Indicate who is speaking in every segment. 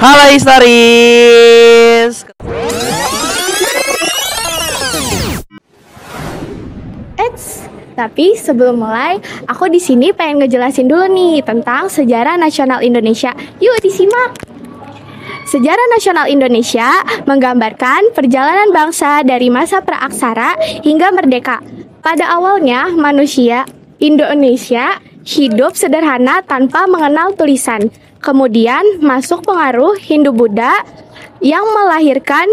Speaker 1: Halo Historis.
Speaker 2: Tapi sebelum mulai, aku di sini pengen ngejelasin dulu nih tentang sejarah nasional Indonesia. Yuk disimak. Sejarah nasional Indonesia menggambarkan perjalanan bangsa dari masa praaksara hingga merdeka. Pada awalnya, manusia Indonesia hidup sederhana tanpa mengenal tulisan. Kemudian masuk pengaruh Hindu-Buddha yang melahirkan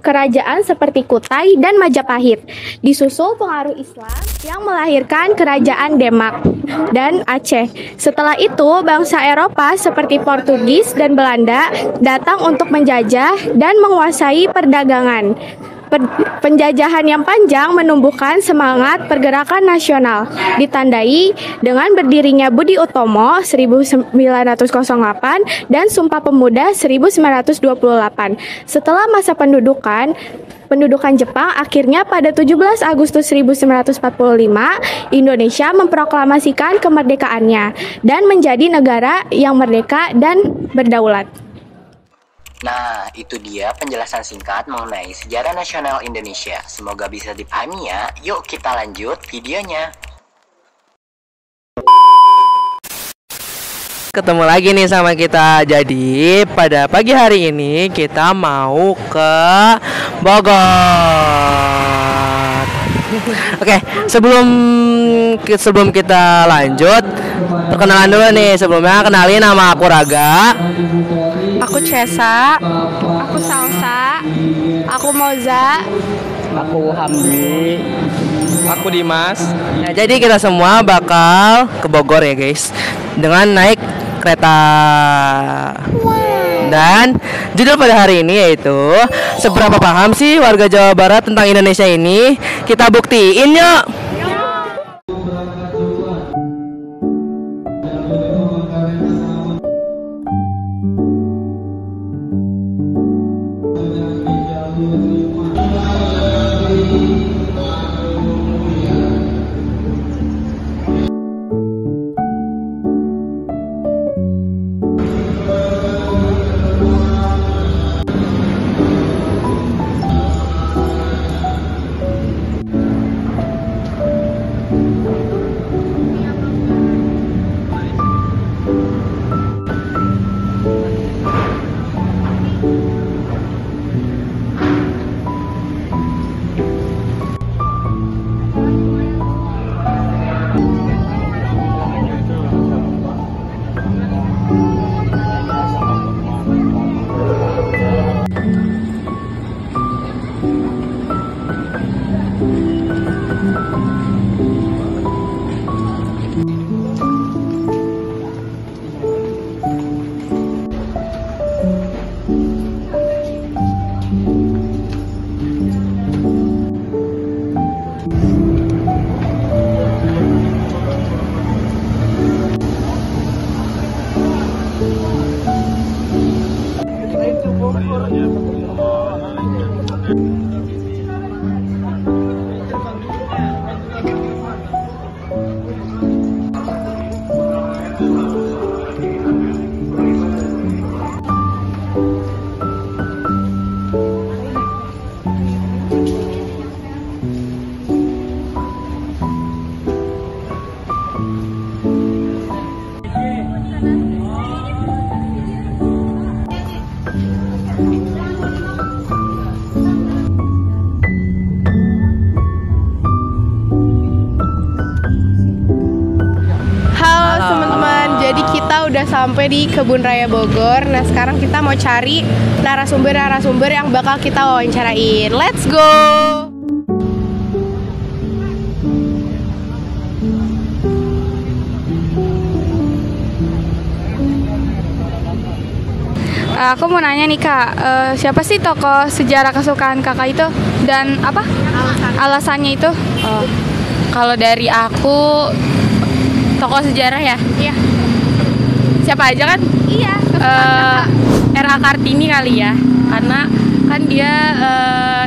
Speaker 2: kerajaan seperti Kutai dan Majapahit. Disusul pengaruh Islam yang melahirkan kerajaan Demak dan Aceh. Setelah itu, bangsa Eropa seperti Portugis dan Belanda datang untuk menjajah dan menguasai perdagangan. Penjajahan yang panjang menumbuhkan semangat pergerakan nasional, ditandai dengan berdirinya Budi Utomo 1908 dan Sumpah Pemuda 1928. Setelah masa pendudukan Jepang, akhirnya pada 17 Agustus 1945, Indonesia memproklamasikan kemerdekaannya dan menjadi negara yang merdeka dan berdaulat.
Speaker 3: Nah, itu dia penjelasan singkat mengenai sejarah nasional Indonesia. Semoga bisa dipahami ya. Yuk kita lanjut videonya.
Speaker 1: Ketemu lagi nih sama kita. Jadi pada pagi hari ini kita mau ke Bogor. Oke, sebelum kita lanjut, perkenalan dulu nih. Sebelumnya kenalin, nama aku Raga.
Speaker 2: Aku Cesa, aku Salsa, aku Moza,
Speaker 4: aku Hamdi, aku Dimas.
Speaker 1: Nah, jadi kita semua bakal ke Bogor ya guys, dengan naik kereta. Dan judul pada hari ini yaitu seberapa paham sih warga Jawa Barat tentang Indonesia ini? Kita buktiin yuk.
Speaker 2: Jadi kita udah sampai di Kebun Raya Bogor. Nah sekarang kita mau cari narasumber yang bakal kita wawancarain. Let's go! Aku mau nanya nih kak, siapa sih tokoh sejarah kesukaan kakak itu? Dan apa? Alasannya itu?
Speaker 5: Kalau dari aku, tokoh sejarah ya?
Speaker 2: Iya.
Speaker 5: Siapa aja kan?
Speaker 2: Iya.
Speaker 5: R.A. Kartini kali ya, karena kan dia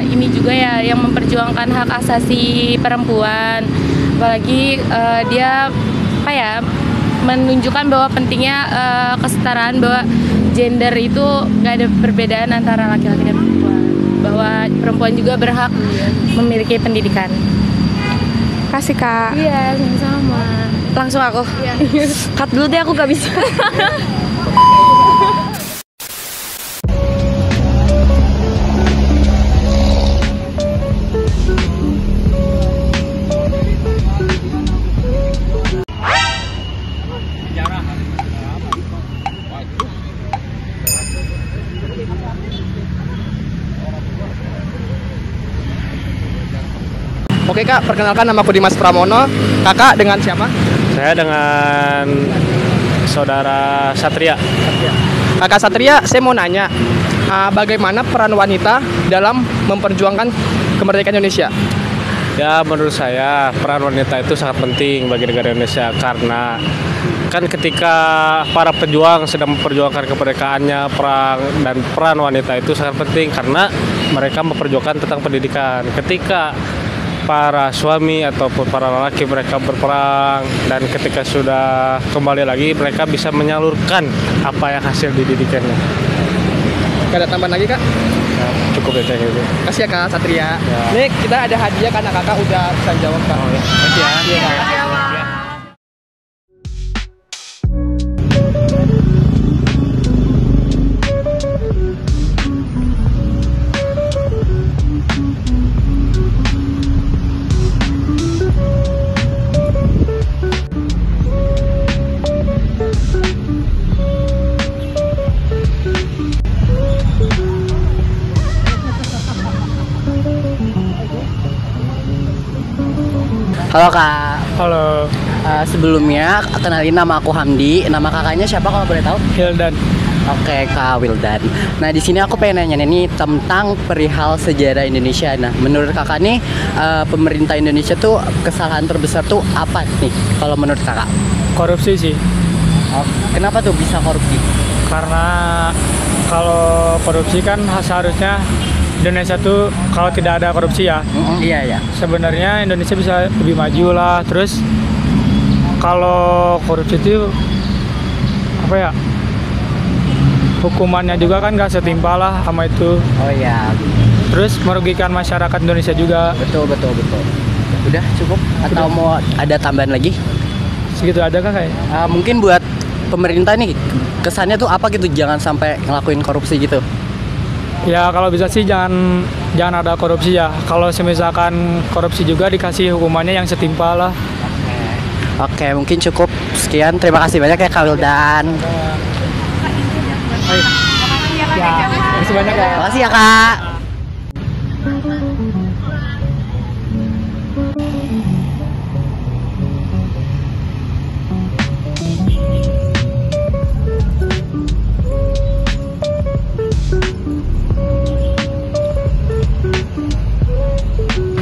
Speaker 5: ini juga ya yang memperjuangkan hak asasi perempuan, apalagi dia apa ya menunjukkan bahwa pentingnya kesetaraan, bahwa gender itu nggak ada perbedaan antara laki-laki dan perempuan, bahwa perempuan juga berhak memiliki pendidikan.
Speaker 2: Kasih Kak.
Speaker 5: Iya, sama-sama.
Speaker 2: Langsung aku. Cut dulu deh, aku gak bisa.
Speaker 4: Oke Kak, perkenalkan nama aku Dimas Pramono. Kakak dengan siapa?
Speaker 6: Saya dengan saudara Satria.
Speaker 4: Kakak Satria, saya mau nanya, bagaimana peran wanita dalam memperjuangkan kemerdekaan Indonesia?
Speaker 6: Ya, menurut saya peran wanita itu sangat penting bagi negara Indonesia, karena kan ketika para pejuang sedang memperjuangkan kemerdekaannya, peran wanita itu sangat penting karena mereka memperjuangkan tentang pendidikan. Ketika para suami ataupun para lelaki mereka berperang, dan ketika sudah kembali lagi mereka bisa menyalurkan apa yang hasil didikannya.
Speaker 4: Gak ada tambahan lagi Kak?
Speaker 6: Ya, cukup ya kayak gitu.
Speaker 4: Kasih ya Kak Satria.
Speaker 6: Ya.
Speaker 4: Nih kita ada hadiah karena kakak udah bisa jawab Kak.
Speaker 6: Oh, ya. Kasih ya.
Speaker 4: Iya.
Speaker 7: Halo Kak.
Speaker 6: Halo,
Speaker 7: Sebelumnya kenalin, nama aku Hamdi. Nama kakaknya siapa kalau boleh tahu?
Speaker 6: Hildan.
Speaker 7: Oke Kak Wildan. Nah di sini aku pengen nanya nih tentang perihal sejarah Indonesia. Nah menurut kakak nih pemerintah Indonesia tuh kesalahan terbesar tuh apa nih kalau menurut kakak?
Speaker 6: Korupsi sih.
Speaker 7: Oh, kenapa tuh bisa korupsi?
Speaker 6: Karena kalau korupsi kan seharusnya Indonesia tuh kalau tidak ada korupsi ya,
Speaker 7: Iya ya.
Speaker 6: sebenarnya Indonesia bisa lebih maju lah. Terus kalau korupsi itu apa ya, hukumannya juga kan gak setimpal lah sama itu.
Speaker 7: Oh iya.
Speaker 6: Terus merugikan masyarakat Indonesia juga.
Speaker 7: Betul. Udah cukup atau mau ada tambahan lagi?
Speaker 6: Segitu ada kan kayak?
Speaker 7: Mungkin buat pemerintah nih kesannya tuh apa gitu, jangan sampai ngelakuin korupsi gitu.
Speaker 6: Ya kalau bisa sih jangan ada korupsi ya. Kalau misalkan korupsi juga dikasih hukumannya yang setimpal lah.
Speaker 7: Oke, mungkin cukup sekian. Terima kasih banyak ya Kak Wildan.
Speaker 6: Terima kasih banyak ya.
Speaker 7: Terima kasih ya Kak.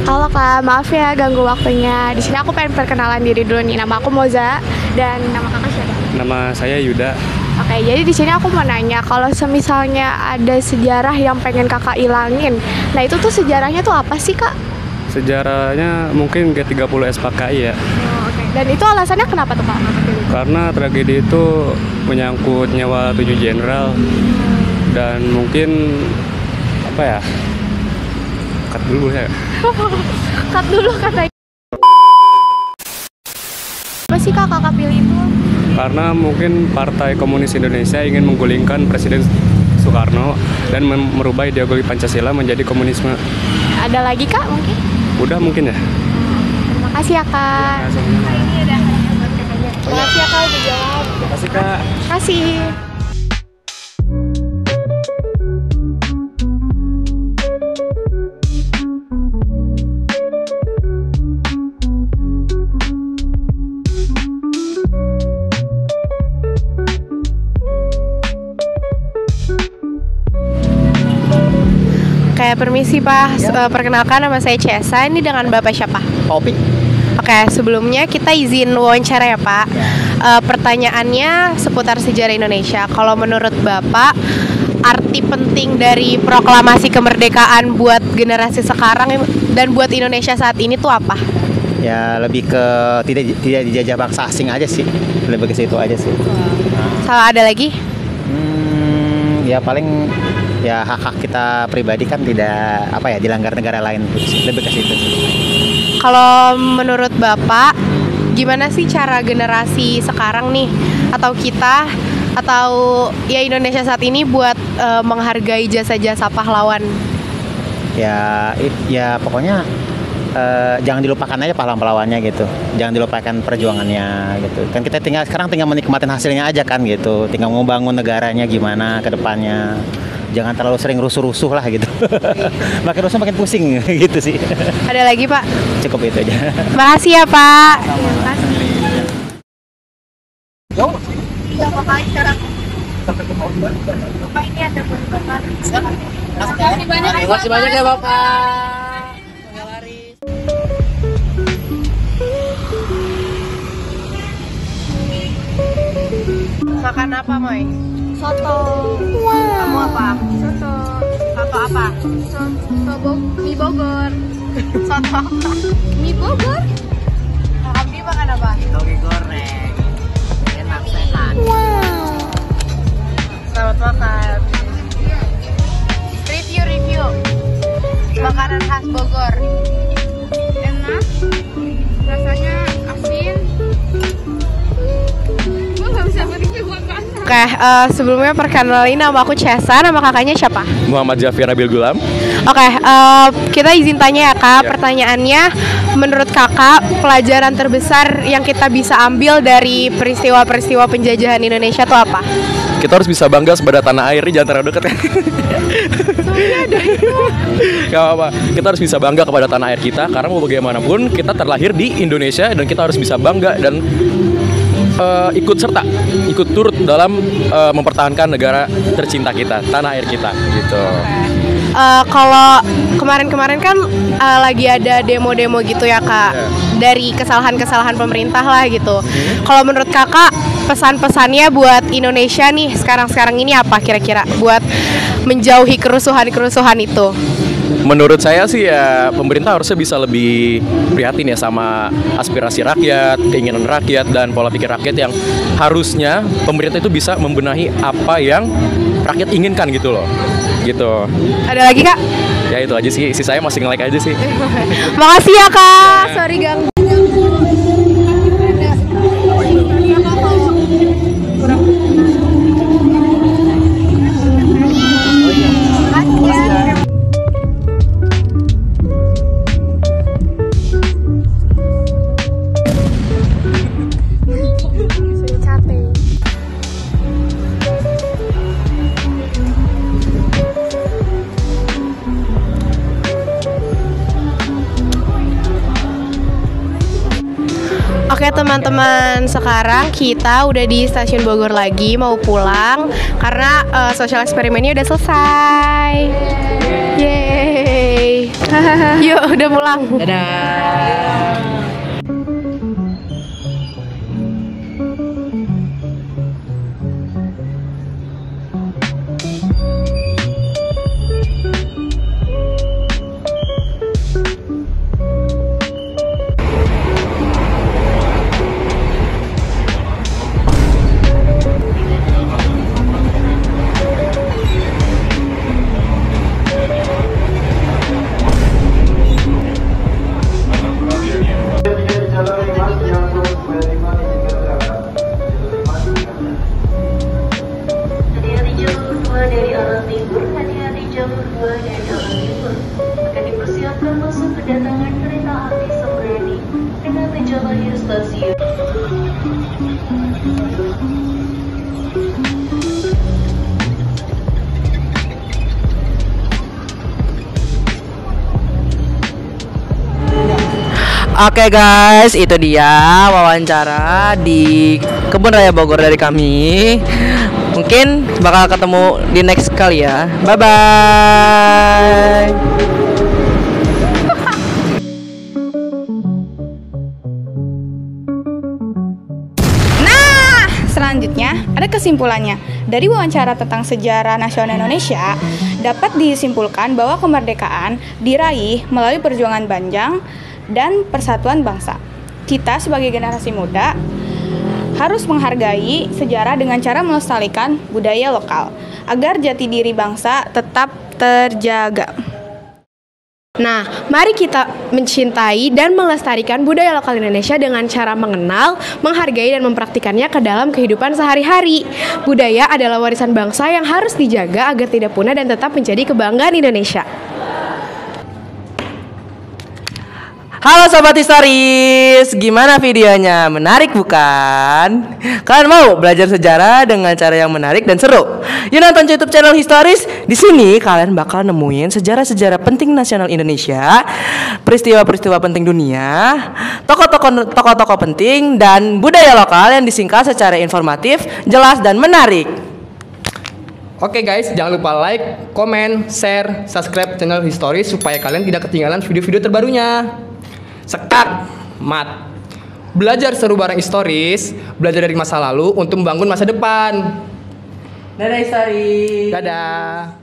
Speaker 2: Halo Kak, maaf ya ganggu waktunya. Di sini aku pengen perkenalan diri dulu nih. Nama aku Moza dan nama kakak siapa?
Speaker 6: Nama saya Yuda.
Speaker 2: Oke, jadi di sini aku mau nanya kalau semisalnya ada sejarah yang pengen kakak ilangin. Nah itu tuh sejarahnya tuh apa sih Kak?
Speaker 6: Sejarahnya mungkin G30 SPKI ya.
Speaker 2: Oh, oke. Dan itu alasannya kenapa tuh Kak?
Speaker 6: Karena tragedi itu menyangkut nyawa 7 jenderal, dan mungkin apa ya? Cut dulu ya.
Speaker 2: Cut dulu katanya. Apa sih Kak kakak pilih itu?
Speaker 6: Karena mungkin Partai Komunis Indonesia ingin menggulingkan Presiden Soekarno dan merubah ideologi Pancasila menjadi komunisme.
Speaker 2: Ada lagi Kak mungkin?
Speaker 6: Udah mungkin ya.
Speaker 2: Terima kasih ya Kak. Terima kasih ya Kak udah jawab.
Speaker 6: Terima kasih Kak.
Speaker 2: Terima kasih.
Speaker 8: Oke, permisi Pak. Perkenalkan nama saya Cesa. Ini dengan Bapak siapa?
Speaker 7: Kopi.
Speaker 8: Oke, sebelumnya kita izin wawancara ya Pak. Pertanyaannya seputar sejarah Indonesia. Kalau menurut Bapak, arti penting dari proklamasi kemerdekaan buat generasi sekarang dan buat Indonesia saat ini tuh apa?
Speaker 9: Ya lebih ke tidak dijajah bangsa asing aja sih, lebih ke situ aja sih.
Speaker 8: Salah ada lagi?
Speaker 9: Ya paling ya hak-hak kita pribadi kan tidak dilanggar negara lain, lebih ke situ.
Speaker 8: Kalau menurut Bapak, gimana sih cara generasi sekarang nih atau kita atau ya Indonesia saat ini buat menghargai jasa-jasa pahlawan?
Speaker 9: Ya pokoknya jangan dilupakan aja pahlawan-pahlawannya gitu, jangan dilupakan perjuangannya gitu. Kan kita sekarang tinggal menikmatin hasilnya aja kan gitu, tinggal membangun negaranya gimana ke depannya. Jangan terlalu sering rusuh-rusuh lah gitu. Makin rusuh makin pusing gitu sih.
Speaker 8: Ada lagi Pak?
Speaker 9: Cukup itu aja.
Speaker 8: Makasih ya Pak.
Speaker 1: Makasih banyak ya Bapak.
Speaker 8: Makan apa, Moy?
Speaker 2: Soto.
Speaker 8: Kamu apa?
Speaker 2: Soto.
Speaker 8: Soto apa?
Speaker 2: Mie Bogor.
Speaker 8: Soto apa?
Speaker 2: Mie Bogor.
Speaker 8: Abdi makan apa?
Speaker 7: Toge goreng. Enak sehat.
Speaker 8: Selamat makan. Review makanan khas Bogor.
Speaker 2: Enak. Rasanya asin. Gue nggak bisa berhenti makan.
Speaker 8: Oke, sebelumnya perkenalin nama aku Cesa, nama kakaknya siapa?
Speaker 10: Muhammad Jafir Nabil Gulam.
Speaker 8: Oke, kita izin tanya ya Kak, pertanyaannya menurut Kakak pelajaran terbesar yang kita bisa ambil dari peristiwa-peristiwa penjajahan Indonesia itu apa?
Speaker 10: Kita harus bisa bangga kepada tanah air, jangan terlalu dekat kan? Gak apa-apa, kita harus bisa bangga kepada tanah air kita, karena mau bagaimanapun kita terlahir di Indonesia dan kita harus bisa bangga dan ikut turut dalam mempertahankan negara tercinta kita, tanah air kita gitu.
Speaker 8: Kalau kemarin-kemarin kan lagi ada demo-demo gitu ya Kak, dari kesalahan-kesalahan pemerintah lah gitu. Kalau menurut Kakak pesan-pesannya buat Indonesia nih sekarang-sekarang ini apa kira-kira buat menjauhi kerusuhan-kerusuhan itu?
Speaker 10: Menurut saya sih ya pemerintah harusnya bisa lebih prihatin ya sama aspirasi rakyat, keinginan rakyat dan pola pikir rakyat yang harusnya pemerintah itu bisa membenahi apa yang rakyat inginkan gitu loh. Gitu.
Speaker 8: Ada lagi Kak?
Speaker 10: Ya itu aja sih, saya masih nge-like aja sih.
Speaker 8: Makasih ya Kak, sorry ganggu. Oke teman-teman, sekarang kita udah di stasiun Bogor lagi, mau pulang karena social eksperimennya udah selesai. Yeay. Yuk udah pulang.
Speaker 1: Dadah. Oke guys, itu dia wawancara di Kebun Raya Bogor dari kami. Mungkin bakal ketemu di next kali ya. Bye bye.
Speaker 2: Nah, selanjutnya ada kesimpulannya. Dari wawancara tentang sejarah nasional Indonesia, dapat disimpulkan bahwa kemerdekaan diraih melalui perjuangan panjang
Speaker 11: dan persatuan bangsa. Kita sebagai generasi muda harus menghargai sejarah dengan cara melestarikan budaya lokal agar jati diri bangsa tetap terjaga.
Speaker 8: Nah, mari kita mencintai dan melestarikan budaya lokal Indonesia dengan cara mengenal, menghargai, dan mempraktikannya ke dalam kehidupan sehari-hari. Budaya adalah warisan bangsa yang harus dijaga agar tidak punah dan tetap menjadi kebanggaan Indonesia.
Speaker 1: Halo Sobat Historis, gimana videonya? Menarik bukan? Kalian mau belajar sejarah dengan cara yang menarik dan seru? Yuk nonton YouTube channel Historis. Di sini kalian bakal nemuin sejarah-sejarah penting nasional Indonesia, peristiwa-peristiwa penting dunia, tokoh-tokoh penting, dan budaya lokal yang disingkat secara informatif, jelas, dan menarik.
Speaker 4: Oke guys, jangan lupa like, komen, share, subscribe channel Historis supaya kalian tidak ketinggalan video-video terbarunya. Sekak, mat. Belajar seru bareng Historis, belajar dari masa lalu untuk membangun masa depan.
Speaker 1: Dadah Historis.
Speaker 4: Dadah.